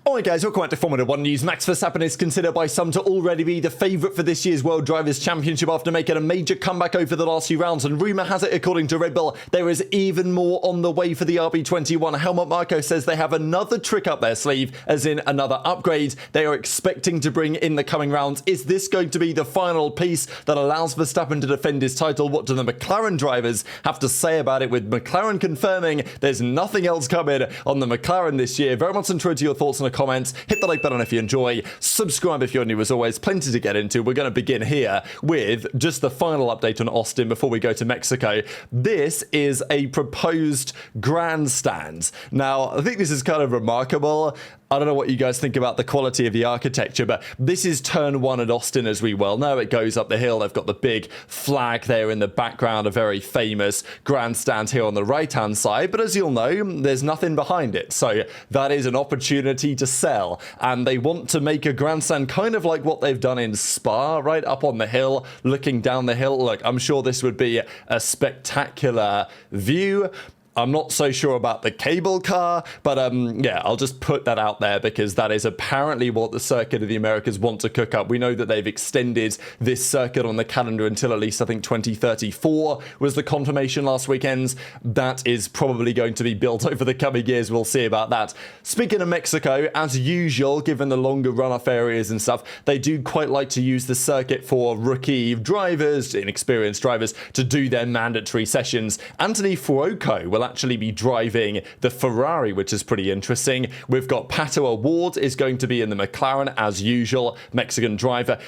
Alright guys, welcome back to Formula 1 News. Max Verstappen is considered by some to already be the favourite for this year's World Drivers' Championship after making a major comeback over the last few rounds, and rumour has it, according to Red Bull, there is even more on the way for the RB21. Helmut Marko says they have another trick up their sleeve, as in another upgrade they are expecting to bring in the coming rounds. Is this going to be the final piece that allows Verstappen to defend his title? What do the McLaren drivers have to say about it, with McLaren confirming there's nothing else coming on the McLaren this year? Very much intro to your thoughts and comments. Hit the like button if you enjoy, subscribe if you're new. As always, plenty to get into. We're going to begin here with just the final update on Austin before we go to Mexico. This is a proposed grandstand. Now, I think this is kind of remarkable. I don't know what you guys think about the quality of the architecture, but this is turn one at Austin, as we well know. It goes up the hill. They've got the big flag there in the background, a very famous grandstand here on the right-hand side. But as you'll know, there's nothing behind it. So that is an opportunity to sell. And they want to make a grandstand kind of like what they've done in Spa, right up on the hill, looking down the hill. Look, I'm sure this would be a spectacular view. I'm not so sure about the cable car, but yeah, I'll just put that out there because that is apparently what the Circuit of the Americas want to cook up. We know that they've extended this circuit on the calendar until at least, I think, 2034 was the confirmation last weekend. That is probably going to be built over the coming years. We'll see about that. Speaking of Mexico, as usual, given the longer runoff areas and stuff, they do quite like to use the circuit for rookie drivers, inexperienced drivers, to do their mandatory sessions. Anthony Fuoco will actually be driving the Ferrari, which is pretty interesting. We've got Pato O'Ward is going to be in the McLaren, as usual, Mexican driver.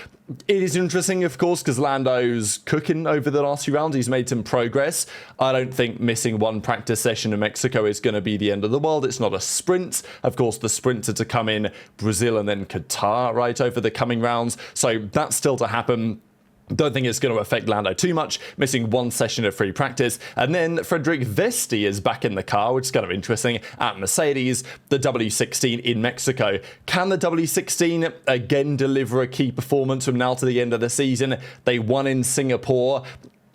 It is interesting, of course, because Lando's cooking over the last few rounds. He's made some progress. I don't think missing one practice session in Mexico is going to be the end of the world. It's not a sprint. Of course, the sprints are to come in Brazil and then Qatar, right, over the coming rounds. So that's still to happen. Don't think it's going to affect Lando too much, missing one session of free practice. And then Frederick Vesti is back in the car, which is kind of interesting, at Mercedes, the W16 in Mexico. Can the W16 again deliver a key performance from now to the end of the season? They won in Singapore.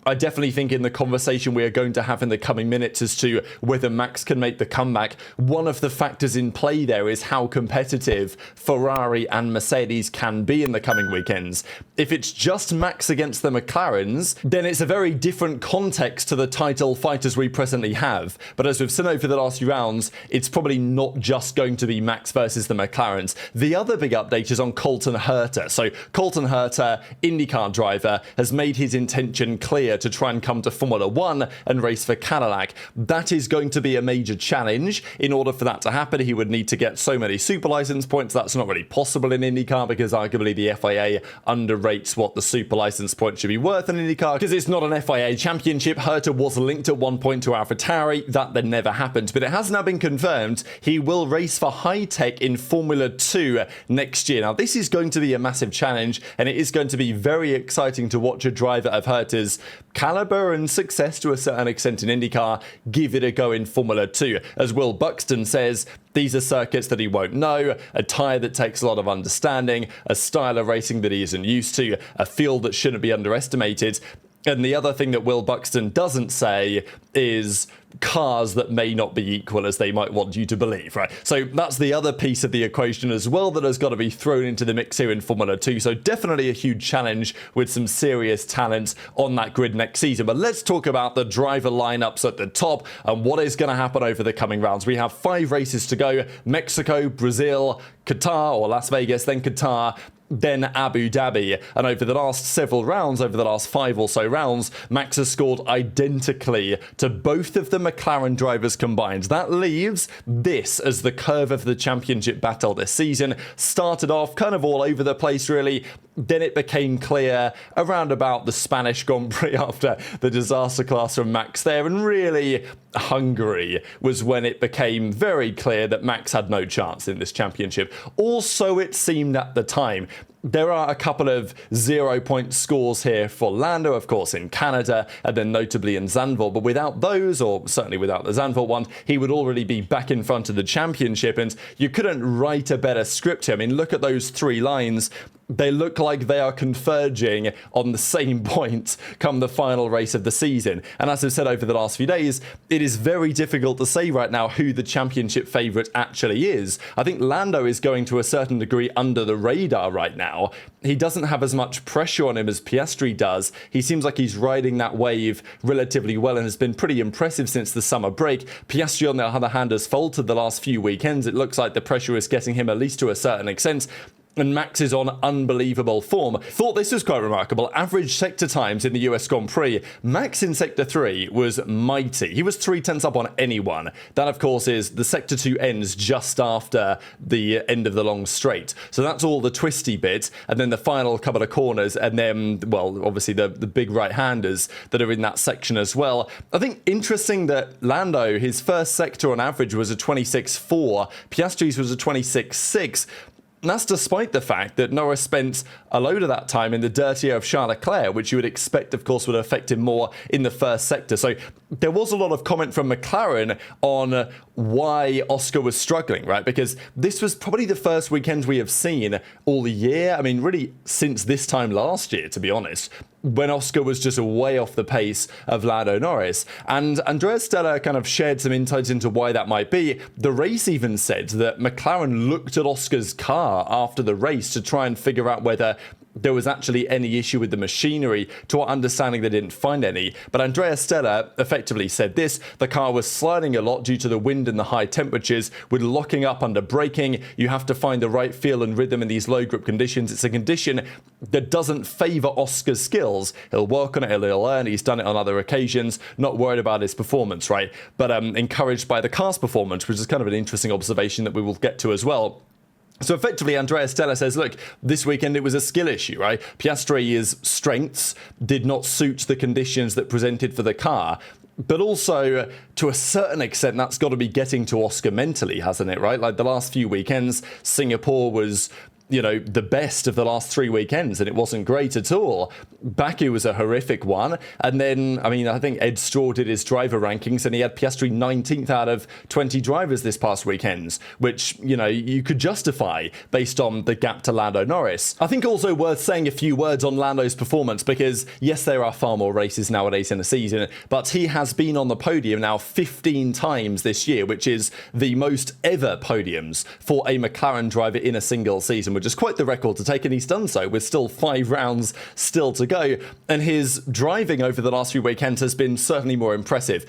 I definitely think in the conversation we are going to have in the coming minutes as to whether Max can make the comeback, one of the factors in play there is how competitive Ferrari and Mercedes can be in the coming weekends. If it's just Max against the McLarens, then it's a very different context to the title fighters we presently have. But as we've seen over the last few rounds, it's probably not just going to be Max versus the McLarens. The other big update is on Colton Herta. So Colton Herta, IndyCar driver, has made his intention clear to try and come to Formula 1 and race for Cadillac. That is going to be a major challenge. In order for that to happen, he would need to get so many super license points. That's not really possible in IndyCar because arguably the FIA underrates what the super license points should be worth in IndyCar because it's not an FIA championship. Herta was linked at one point to AlphaTauri. That then never happened, but it has now been confirmed he will race for High Tech in Formula 2 next year. Now, this is going to be a massive challenge, and it is going to be very exciting to watch a driver of Herta's caliber and success to a certain extent in IndyCar give it a go in Formula 2. As Will Buxton says, these are circuits that he won't know, a tyre that takes a lot of understanding, a style of racing that he isn't used to, a field that shouldn't be underestimated. And the other thing that Will Buxton doesn't say is cars that may not be equal as they might want you to believe, right? So that's the other piece of the equation as well that has got to be thrown into the mix here in Formula 2. So definitely a huge challenge with some serious talent on that grid next season. But let's talk about the driver lineups at the top and what is going to happen over the coming rounds. We have 5 races to go: Mexico, Brazil, Qatar or Las Vegas, then Qatar, then Abu Dhabi. And over the last several rounds, over the last 5 or so rounds, Max has scored identically to both of the McLaren drivers combined. That leaves this as the curve of the championship battle this season. Started off kind of all over the place, really. Then it became clear around about the Spanish Grand Prix after the disaster class from Max there. And really, Hungary was when it became very clear that Max had no chance in this championship. Also, it seemed at the time. There are a couple of 0-point scores here for Lando, of course, in Canada, and then notably in Zandvoort. But without those, or certainly without the Zandvoort one, he would already be back in front of the championship, and you couldn't write a better script here. I mean, look at those 3 lines. They look like they are converging on the same point come the final race of the season. And as I've said over the last few days, it is very difficult to say right now who the championship favourite actually is. I think Lando is going to a certain degree under the radar right now. He doesn't have as much pressure on him as Piastri does. He seems like he's riding that wave relatively well and has been pretty impressive since the summer break. Piastri, on the other hand, has faltered the last few weekends. It looks like the pressure is getting him at least to a certain extent. And Max is on unbelievable form. Thought this was quite remarkable. Average sector times in the US Grand Prix. Max in Sector 3 was mighty. He was 3/10 up on anyone. That, of course, is the Sector 2 ends just after the end of the long straight. So that's all the twisty bit. And then the final couple of corners. And then, well, obviously the big right-handers that are in that section as well. I think interesting that Lando, his first sector on average was a 26.4. Piastri's was a 26.6. And that's despite the fact that Norris spent a load of that time in the dirty air of Charles Leclerc, which you would expect, of course, would affect him more in the first sector. So there was a lot of comment from McLaren on why Oscar was struggling, right? Because this was probably the first weekend we have seen all year. I mean, really since this time last year, to be honest, when Oscar was just way off the pace of Lando Norris. And Andrea Stella kind of shared some insights into why that might be. The race even said that McLaren looked at Oscar's car after the race to try and figure out whether there was actually any issue with the machinery. To our understanding, they didn't find any. But Andrea Stella effectively said this: the car was sliding a lot due to the wind and the high temperatures, with locking up under braking. You have to find the right feel and rhythm in these low grip conditions. It's a condition that doesn't favour Oscar's skills. He'll work on it, he'll learn. He's done it on other occasions. Not worried about his performance, right? But encouraged by the car's performance, which is kind of an interesting observation that we will get to as well. So effectively, Andrea Stella says, look, this weekend it was a skill issue, right? Piastri's strengths did not suit the conditions that presented for the car. But also, to a certain extent, that's got to be getting to Oscar mentally, hasn't it, right? Like the last few weekends, Singapore was, you know, the best of the last 3 weekends, and it wasn't great at all. Baku was a horrific one. And then, I mean, I think Ed Straw did his driver rankings, and he had Piastri 19th out of 20 drivers this past weekend, which, you know, you could justify based on the gap to Lando Norris. I think also worth saying a few words on Lando's performance, because yes, there are far more races nowadays in a season, but he has been on the podium now 15 times this year, which is the most ever podiums for a McLaren driver in a single season, which is quite the record to take, and he's done so with still 5 rounds still to go. And his driving over the last few weekends has been certainly more impressive.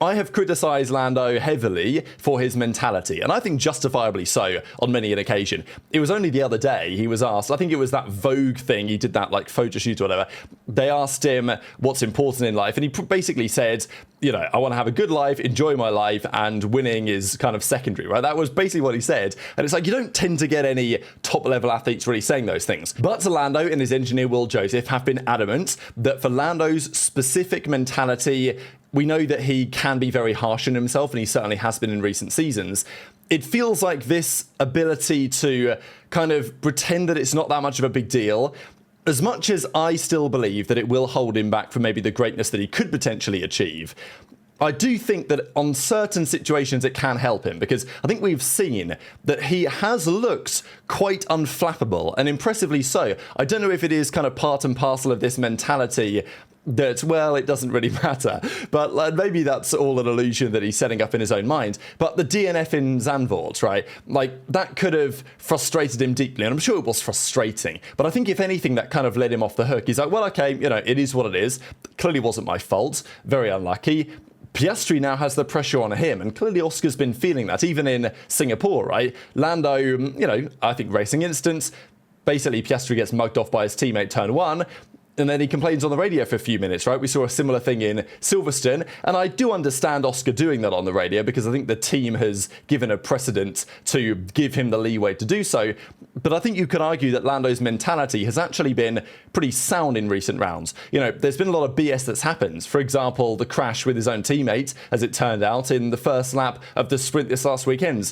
I have criticised Lando heavily for his mentality, and I think justifiably so on many an occasion. It was only the other day he was asked, I think it was that Vogue thing, he did that like photo shoot or whatever. They asked him what's important in life, and he basically said, you know, I want to have a good life, enjoy my life, and winning is kind of secondary, right? That was basically what he said. And it's like, you don't tend to get any top level athletes really saying those things. But Lando and his engineer Will Joseph have been adamant that for Lando's specific mentality, we know that he can be very harsh on himself, and he certainly has been in recent seasons. It feels like this ability to kind of pretend that it's not that much of a big deal, as much as I still believe that it will hold him back from maybe the greatness that he could potentially achieve, I do think that on certain situations it can help him, because I think we've seen that he has looked quite unflappable, and impressively so. I don't know if it is kind of part and parcel of this mentality that, well, it doesn't really matter, but maybe that's all an illusion that he's setting up in his own mind. But the DNF in Zandvoort, right, like that could have frustrated him deeply, and I'm sure it was frustrating, but I think if anything that kind of let him off the hook. He's like, well, okay, you know, it is what it is, clearly wasn't my fault, very unlucky. Piastri now has the pressure on him, and clearly Oscar's been feeling that, even in Singapore, right? Lando, you know, I think racing instance, basically Piastri gets mugged off by his teammate turn 1, and then he complains on the radio for a few minutes, right? We saw a similar thing in Silverstone, and I do understand Oscar doing that on the radio, because I think the team has given a precedent to give him the leeway to do so. But I think you could argue that Lando's mentality has actually been pretty sound in recent rounds. You know, there's been a lot of BS that's happened. For example, the crash with his own teammate, as it turned out, in the first lap of the sprint this last weekend.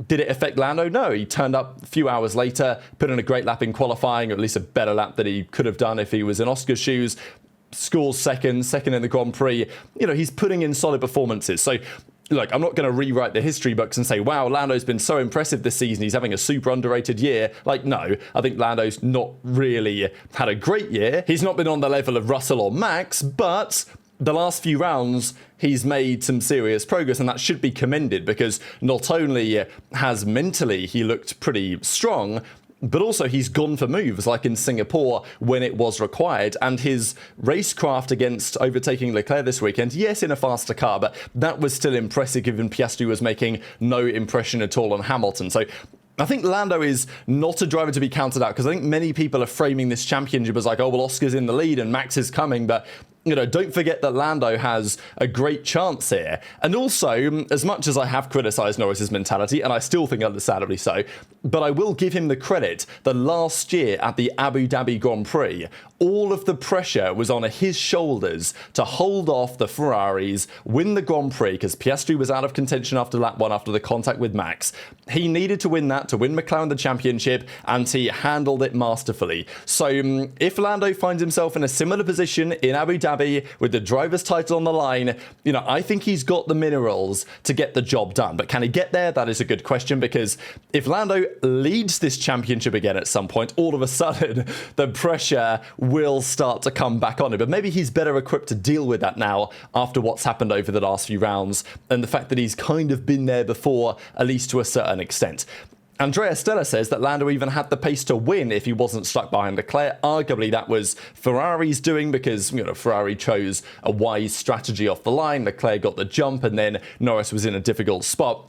Did it affect Lando? No, he turned up a few hours later, put in a great lap in qualifying, or at least a better lap than he could have done if he was in Oscar's shoes. Scores second in the Grand Prix. He's putting in solid performances. So, look, I'm not going to rewrite the history books and say, wow, Lando's been so impressive this season. He's having a super underrated year. No, I think Lando's not really had a great year. He's not been on the level of Russell or Max, but the last few rounds, he's made some serious progress, and that should be commended because not only has mentally he looked pretty strong, but also he's gone for moves like in Singapore when it was required, and his racecraft against overtaking Leclerc this weekend, yes, in a faster car, but that was still impressive given Piastri was making no impression at all on Hamilton. So I think Lando is not a driver to be counted out because I think many people are framing this championship as like, oh, well, Oscar's in the lead and Max is coming, but don't forget that Lando has a great chance here. And also, as much as I have criticised Norris's mentality, and I still think understandably so, but I will give him the credit that last year at the Abu Dhabi Grand Prix, all of the pressure was on his shoulders to hold off the Ferraris, win the Grand Prix, because Piastri was out of contention after lap 1 after the contact with Max. He needed to win that to win McLaren the championship, and he handled it masterfully. So if Lando finds himself in a similar position in Abu Dhabi with the driver's title on the line, I think he's got the minerals to get the job done. But can he get there? That is a good question, because if Lando leads this championship again at some point, all of a sudden the pressure will start to come back on him. But maybe he's better equipped to deal with that now after what's happened over the last few rounds and the fact that he's kind of been there before, at least to a certain extent. Andrea Stella says that Lando even had the pace to win if he wasn't stuck behind Leclerc. Arguably, that was Ferrari's doing because, Ferrari chose a wise strategy off the line. Leclerc got the jump and then Norris was in a difficult spot.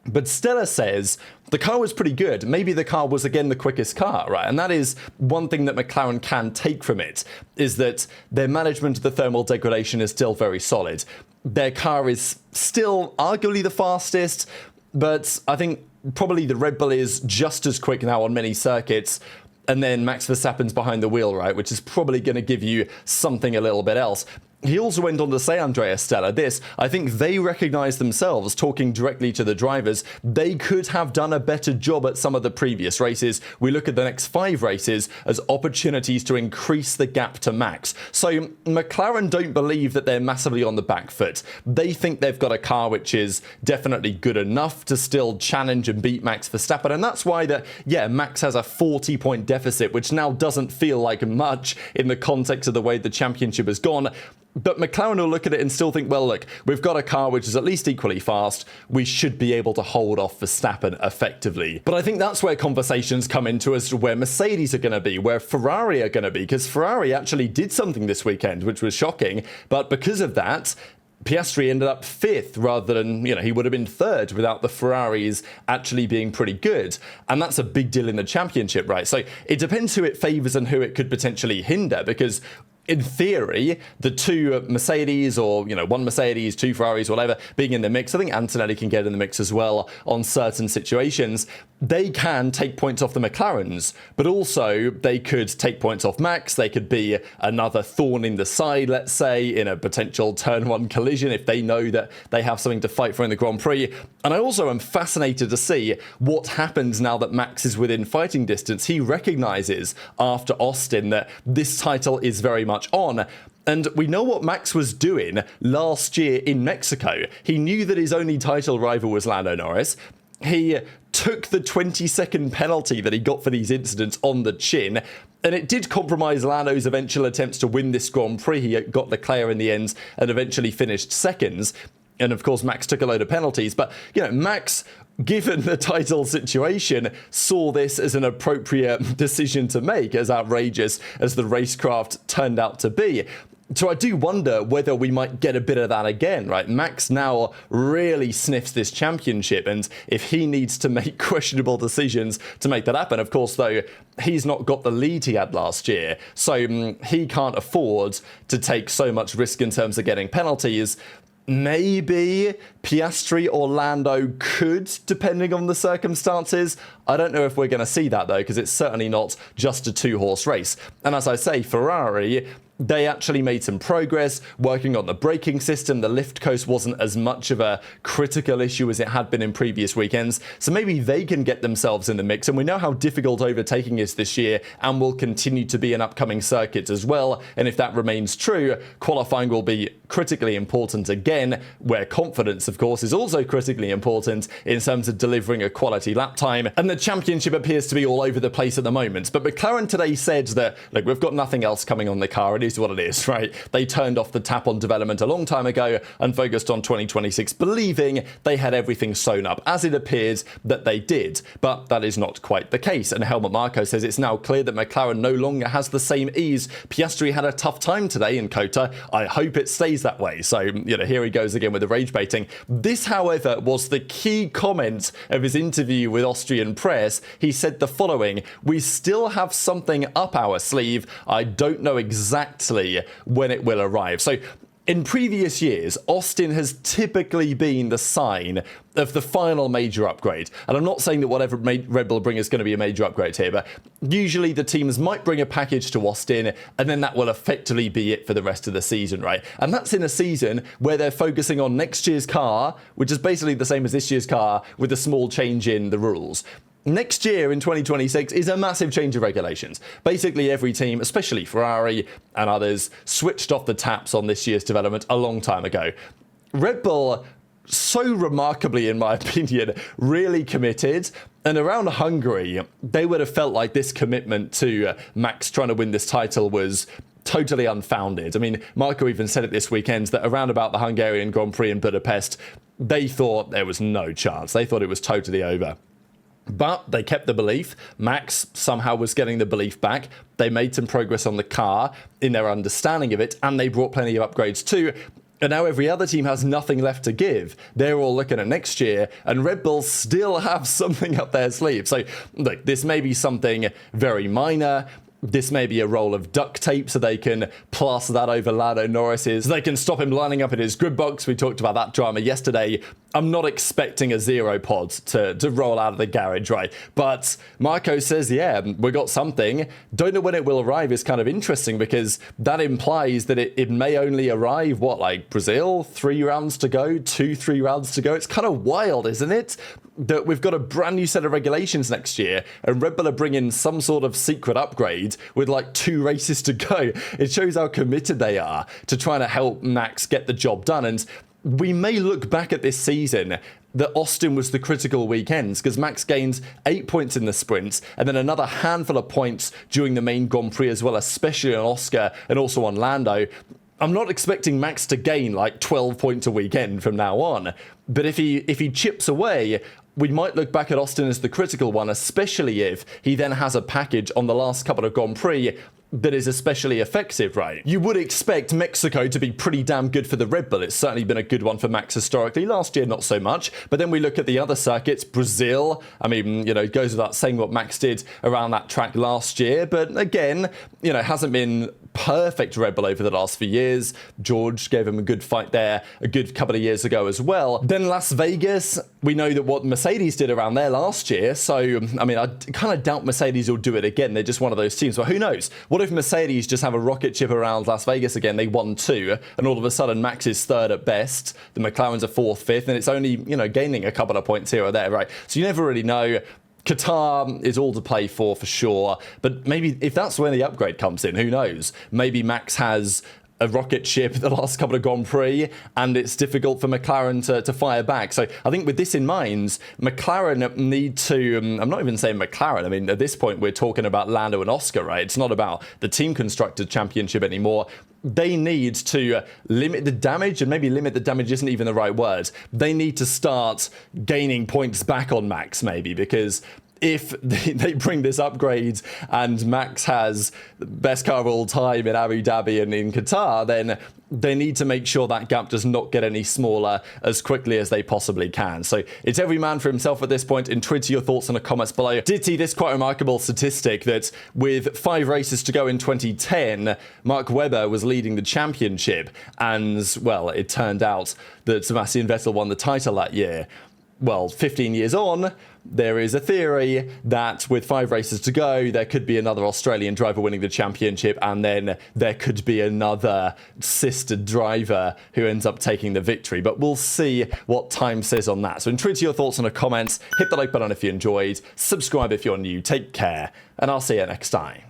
But Stella says the car was pretty good. Maybe the car was, again, the quickest car, right? And that is one thing that McLaren can take from it, is that their management of the thermal degradation is still very solid. Their car is still arguably the fastest, but I think probably the Red Bull is just as quick now on many circuits. And then Max Verstappen's behind the wheel, right? Which is probably going to give you something a little bit else. He also went on to say, Andrea Stella, this: I think they recognise themselves, talking directly to the drivers, they could have done a better job at some of the previous races. We look at the next 5 races as opportunities to increase the gap to Max. So McLaren don't believe that they're massively on the back foot. They think they've got a car which is definitely good enough to still challenge and beat Max Verstappen. And that's why Max has a 40-point deficit, which now doesn't feel like much in the context of the way the championship has gone. But McLaren will look at it and still think, well, look, we've got a car which is at least equally fast. We should be able to hold off Verstappen effectively. But I think that's where conversations come into as to where Mercedes are going to be, where Ferrari are going to be, because Ferrari actually did something this weekend, which was shocking. But because of that, Piastri ended up 5th rather than, he would have been 3rd without the Ferraris actually being pretty good. And that's a big deal in the championship, right? So it depends who it favours and who it could potentially hinder, because in theory, the 2 Mercedes or, 1 Mercedes, 2 Ferraris, whatever, being in the mix, I think Antonelli can get in the mix as well on certain situations. They can take points off the McLarens, but also they could take points off Max. They could be another thorn in the side, let's say, in a potential turn 1 collision if they know that they have something to fight for in the Grand Prix. And I also am fascinated to see what happens now that Max is within fighting distance. He recognises after Austin that this title is very much on. And we know what Max was doing last year in Mexico. He knew that his only title rival was Lando Norris. He took the 20-second penalty that he got for these incidents on the chin, and it did compromise Lando's eventual attempts to win this Grand Prix. He got Leclerc in the end and eventually finished seconds. And of course, Max took a load of penalties. But, Max, given the title situation, saw this as an appropriate decision to make, as outrageous as the racecraft turned out to be. So I do wonder whether we might get a bit of that again, right? Max now really sniffs this championship, and if he needs to make questionable decisions to make that happen, of course, though, he's not got the lead he had last year, so he can't afford to take so much risk in terms of getting penalties. Maybe Piastri or Lando could, depending on the circumstances. I don't know if we're going to see that, though, because it's certainly not just a 2-horse race. And as I say, Ferrari, they actually made some progress working on the braking system. The lift coast wasn't as much of a critical issue as it had been in previous weekends, so maybe they can get themselves in the mix. And we know how difficult overtaking is this year and will continue to be in upcoming circuits as well. And if that remains true, qualifying will be critically important again, where confidence, of course, is also critically important in terms of delivering a quality lap time. And the championship appears to be all over the place at the moment. But McLaren today said that, look, we've got nothing else coming on the car. It is what it is, right? They turned off the tap on development a long time ago and focused on 2026, believing they had everything sewn up, as it appears that they did. But that is not quite the case. And Helmut Marko says it's now clear that McLaren no longer has the same ease. Piastri had a tough time today in Kota. I hope it stays that way. So, here he goes again with the rage baiting. This, however, was the key comment of his interview with Austrian press. He said the following: "We still have something up our sleeve. I don't know exactly when it will arrive." So in previous years, Austin has typically been the sign of the final major upgrade. And I'm not saying that whatever Red Bull bring is going to be a major upgrade here, but usually the teams might bring a package to Austin, and then that will effectively be it for the rest of the season, right? And that's in a season where they're focusing on next year's car, which is basically the same as this year's car, with a small change in the rules. Next year in 2026 is a massive change of regulations. Basically every team, especially Ferrari and others, switched off the taps on this year's development a long time ago. Red Bull, so remarkably in my opinion, really committed. And around Hungary, they would have felt like this commitment to Max trying to win this title was totally unfounded. I mean, Marko even said it this weekend that around about the Hungarian Grand Prix in Budapest, they thought there was no chance. They thought it was totally over. But they kept the belief. Max somehow was getting the belief back. They made some progress on the car in their understanding of it, and they brought plenty of upgrades too. And now every other team has nothing left to give. They're all looking at next year, and Red Bull still have something up their sleeve. So, look, this may be something very minor. This may be a roll of duct tape so they can plaster that over Lando Norris's. They can stop him lining up in his grid box. We talked about that drama yesterday. I'm not expecting a zero pod to roll out of the garage, right? But Marko says, yeah, we got something. Don't know when it will arrive is kind of interesting, because that implies that it may only arrive, like Brazil? 3 rounds to go? 2-3 rounds to go? It's kind of wild, isn't it? That we've got a brand new set of regulations next year, and Red Bull are bringing some sort of secret upgrade with like 2 races to go. It shows how committed they are to trying to help Max get the job done. And we may look back at this season that Austin was the critical weekends, because Max gained 8 points in the sprints and then another handful of points during the main Grand Prix as well, especially on Oscar and also on Lando. I'm not expecting Max to gain like 12 points a weekend from now on, but if he chips away, we might look back at Austin as the critical one, especially if he then has a package on the last couple of Grand Prix that is especially effective, right? You would expect Mexico to be pretty damn good for the Red Bull. It's certainly been a good one for Max historically. Last year, not so much. But then we look at the other circuits. Brazil, I mean, it goes without saying what Max did around that track last year. But again, hasn't been perfect Red Bull over the last few years. George gave him a good fight there a good couple of years ago as well. Then Las Vegas, we know that what Mercedes did around there last year. So, I mean, I kind of doubt Mercedes will do it again. They're just one of those teams. But who knows? What if Mercedes just have a rocket ship around Las Vegas again? They won 2, and all of a sudden Max is 3rd at best. The McLarens are 4th, 5th, and it's only, gaining a couple of points here or there, right? So you never really know. Qatar is all to play for sure. But maybe if that's when the upgrade comes in, who knows? Maybe Max has a rocket ship the last couple of Grand Prix, and it's difficult for McLaren to fire back. So I think with this in mind, McLaren need to, I'm not even saying McLaren, I mean, at this point we're talking about Lando and Oscar, right? It's not about the team constructed championship anymore. They need to limit the damage, and maybe limit the damage isn't even the right word. They need to start gaining points back on Max, maybe, because if they bring this upgrade and Max has the best car of all time in Abu Dhabi and in Qatar, then they need to make sure that gap does not get any smaller as quickly as they possibly can. So it's every man for himself at this point. And tweet your thoughts in the comments below. Did see this quite remarkable statistic that with 5 races to go in 2010, Mark Webber was leading the championship. And, well, it turned out that Sebastian Vettel won the title that year. Well, 15 years on, there is a theory that with 5 races to go, there could be another Australian driver winning the championship, and then there could be another sister driver who ends up taking the victory. But we'll see what time says on that. So intrigued to your thoughts in the comments. Hit the like button if you enjoyed. Subscribe if you're new. Take care, and I'll see you next time.